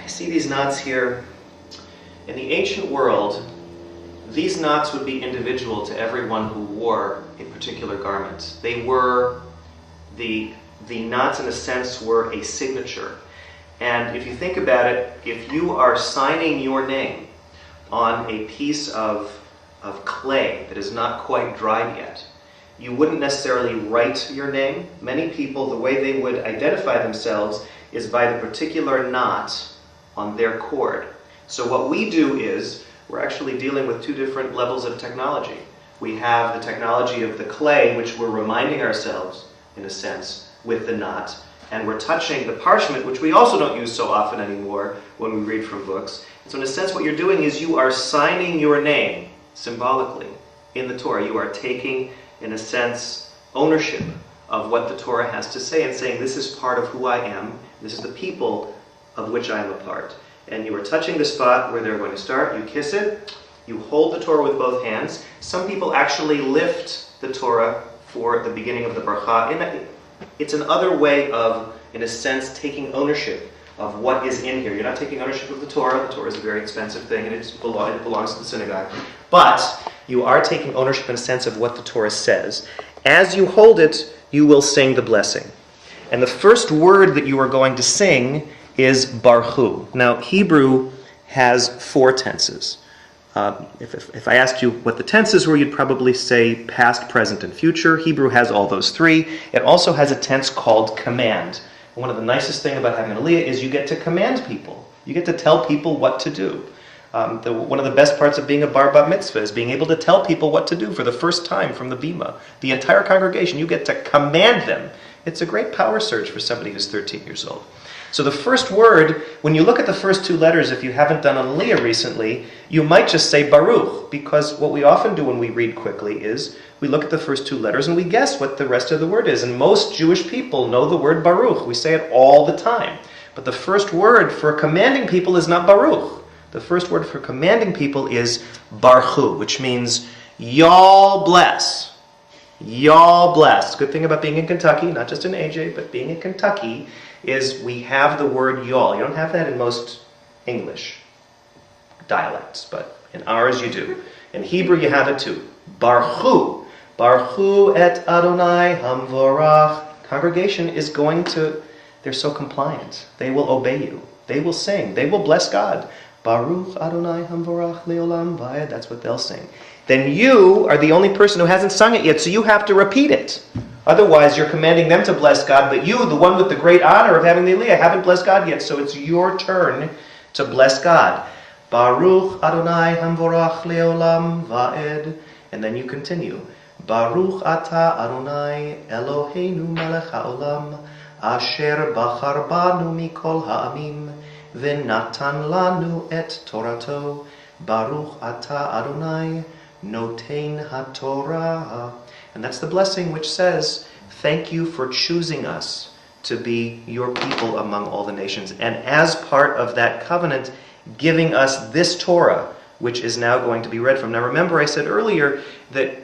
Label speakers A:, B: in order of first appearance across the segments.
A: see these knots here. In the ancient world, these knots would be individual to everyone who wore a particular garment. They were, the knots in a sense were a signature. And if you think about it, if you are signing your name on a piece of clay that is not quite dried yet, you wouldn't necessarily write your name. Many people, the way they would identify themselves is by the particular knot on their cord. So what we do is, we're actually dealing with two different levels of technology. We have the technology of the clay, which we're reminding ourselves, in a sense, with the knot, and we're touching the parchment, which we also don't use so often anymore when we read from books. So in a sense, what you're doing is you are signing your name symbolically in the Torah. You are taking, in a sense, ownership of what the Torah has to say and saying, this is part of who I am, this is the people of which I am a part. And you are touching the spot where they're going to start, you kiss it, you hold the Torah with both hands. Some people actually lift the Torah for the beginning of the bracha. It's another way of, in a sense, taking ownership of what is in here. You're not taking ownership of the Torah. The Torah is a very expensive thing, and it belongs to the synagogue. But you are taking ownership in a sense of what the Torah says. As you hold it, you will sing the blessing. And the first word that you are going to sing is Baruch. Now, Hebrew has 4 tenses. If I asked you what the tenses were, you'd probably say past, present, and future. Hebrew has all those 3. It also has a tense called command. And one of the nicest things about having an Aliyah is you get to command people. You get to tell people what to do. One of the best parts of being a bar bat mitzvah is being able to tell people what to do for the first time from the bima. The entire congregation, you get to command them. It's a great power surge for somebody who's 13 years old. So the first word, when you look at the first 2 letters, if you haven't done an Aliyah recently, you might just say Baruch, because what we often do when we read quickly is we look at the first 2 letters and we guess what the rest of the word is. And most Jewish people know the word Baruch. We say it all the time. But the first word for commanding people is not Baruch. The first word for commanding people is Baruch, which means y'all bless. Y'all bless. Good thing about being in Kentucky, not just in AJ, but being in Kentucky, is we have the word y'all. You don't have that in most English dialects, but in ours you do. In Hebrew you have it too. Baruch. Baruch et Adonai hamvorach. Congregation is going to, they're so compliant. They will obey you. They will sing. They will bless God. Baruch Adonai hamvorach leolam va'ed. That's what they'll sing. Then you are the only person who hasn't sung it yet, so you have to repeat it. Otherwise, you're commanding them to bless God, but you, the one with the great honor of having the Aliyah, haven't blessed God yet, so it's your turn to bless God. Baruch Adonai hamvorach leolam va'ed. And then you continue. Baruch ata Adonai Eloheinu melech haolam asher bachar banu mikol ha'amim v'natan lanu et torato. Baruch ata Adonai noten haTorah. And that's the blessing which says, thank you for choosing us to be your people among all the nations. And as part of that covenant, giving us this Torah, which is now going to be read from. Now remember, I said earlier that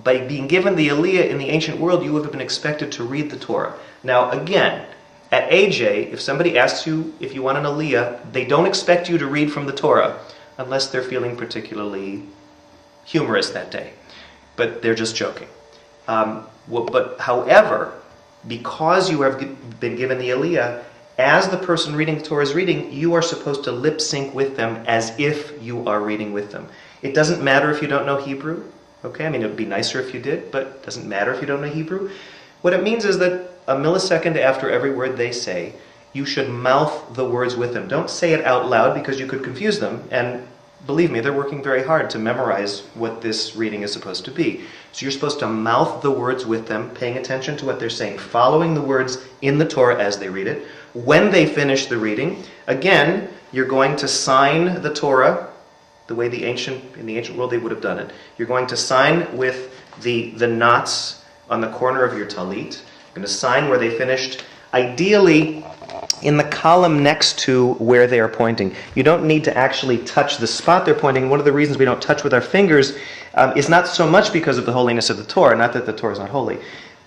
A: by being given the Aliyah in the ancient world, you would have been expected to read the Torah. Now again, at AJ, if somebody asks you if you want an Aliyah, they don't expect you to read from the Torah, unless they're feeling particularly humorous that day. But they're just joking. But however, because you have been given the Aliyah, as the person reading the Torah is reading, you are supposed to lip sync with them as if you are reading with them. It doesn't matter if you don't know Hebrew. Okay, I mean, it would be nicer if you did, but it doesn't matter if you don't know Hebrew. What it means is that a millisecond after every word they say, you should mouth the words with them. Don't say it out loud because you could confuse them, and believe me, they're working very hard to memorize what this reading is supposed to be. So you're supposed to mouth the words with them, paying attention to what they're saying, following the words in the Torah as they read it. When they finish the reading, again, you're going to sign the Torah the way in the ancient world they would have done it. You're going to sign with the knots on the corner of your Tallit. You're going to sign where they finished, ideally in the column next to where they are pointing. You don't need to actually touch the spot they're pointing. One of the reasons we don't touch with our fingers is not so much because of the holiness of the Torah, not that the Torah is not holy,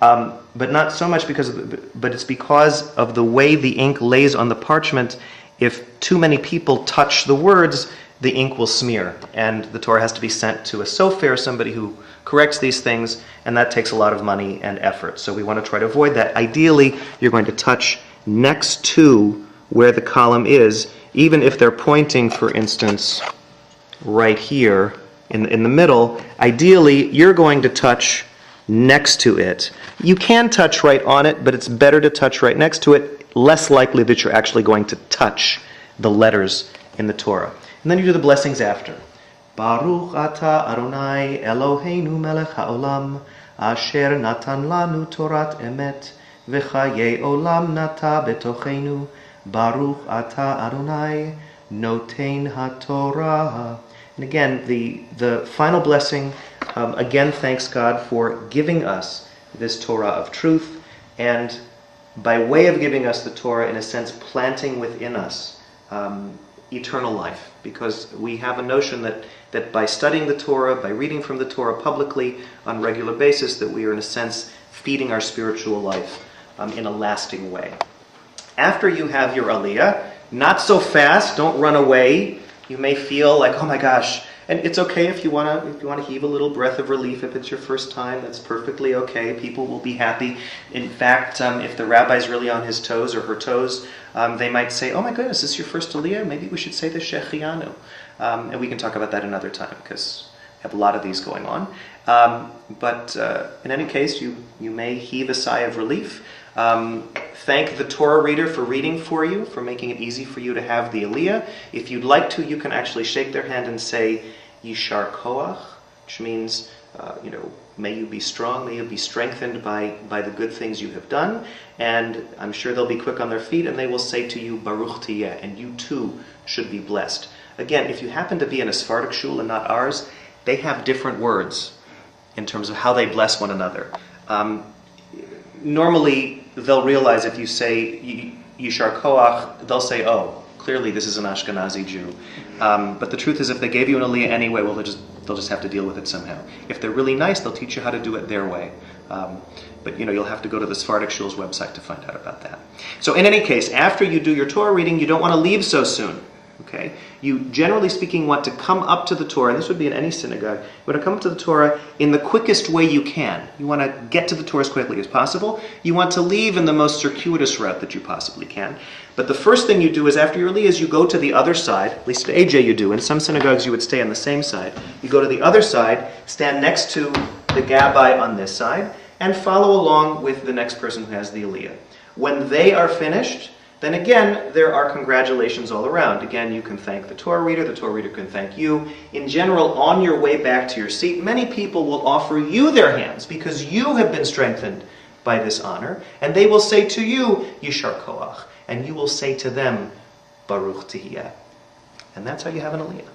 A: but not so much but it's because of the way the ink lays on the parchment, if too many people touch the words, the ink will smear, and the Torah has to be sent to a sofer, somebody who corrects these things, and that takes a lot of money and effort. So we want to try to avoid that. Ideally, you're going to touch next to where the column is, even if they're pointing, for instance, right here in the middle. Ideally, you're going to touch next to it. You can touch right on it, but it's better to touch right next to it. Less likely that you're actually going to touch the letters in the Torah. And then you do the blessings after. Baruch atah Adonai Eloheinu melech haolam asher natan lanu Torat emet v'chayei olam nata betochenu Baruch atah Adonai noten haTorah. And again, the final blessing, again, thanks God for giving us this Torah of truth, and by way of giving us the Torah, in a sense, planting within us eternal life, because we have a notion that by studying the Torah, by reading from the Torah publicly on a regular basis, that we are, in a sense, feeding our spiritual life in a lasting way. After you have your Aliyah, not so fast, don't run away. You may feel like, oh my gosh, and it's okay if you want to heave a little breath of relief if it's your first time. That's perfectly okay. People will be happy. In fact, if the rabbi's really on his toes or her toes, they might say, oh my goodness, this is your first Aliyah? Maybe we should say the Shechianu. And we can talk about that another time, because we have a lot of these going on. But in any case, you may heave a sigh of relief. Thank the Torah reader for reading for you, for making it easy for you to have the Aliyah. If you'd like to, you can actually shake their hand and say Yishar Koach, which means, may you be strong, may you be strengthened by the good things you have done. And I'm sure they'll be quick on their feet, and they will say to you, Baruch Tiyeh, and you too should be blessed. Again, if you happen to be in a Sephardic shul and not ours, they have different words in terms of how they bless one another. Normally, they'll realize if you say Yishar Koach, they'll say, oh, clearly this is an Ashkenazi Jew. But the truth is, if they gave you an Aliyah anyway, well, they'll just have to deal with it somehow. If they're really nice, they'll teach you how to do it their way. But you'll have to go to the Sephardic Shul's website to find out about that. So in any case, after you do your Torah reading, you don't want to leave so soon. Okay? You, generally speaking, want to come up to the Torah, and this would be in any synagogue, you want to come up to the Torah in the quickest way you can. You want to get to the Torah as quickly as possible. You want to leave in the most circuitous route that you possibly can. But the first thing you do is, after your Aliyah, is you go to the other side. At least at AJ you do. In some synagogues you would stay on the same side. You go to the other side, stand next to the Gabbai on this side, and follow along with the next person who has the Aliyah. When they are finished, then again, there are congratulations all around. Again, you can thank the Torah reader can thank you. In general, on your way back to your seat, many people will offer you their hands because you have been strengthened by this honor, and they will say to you, Yishar Koach, and you will say to them, Baruch Tihiyah. And that's how you have an Aliyah.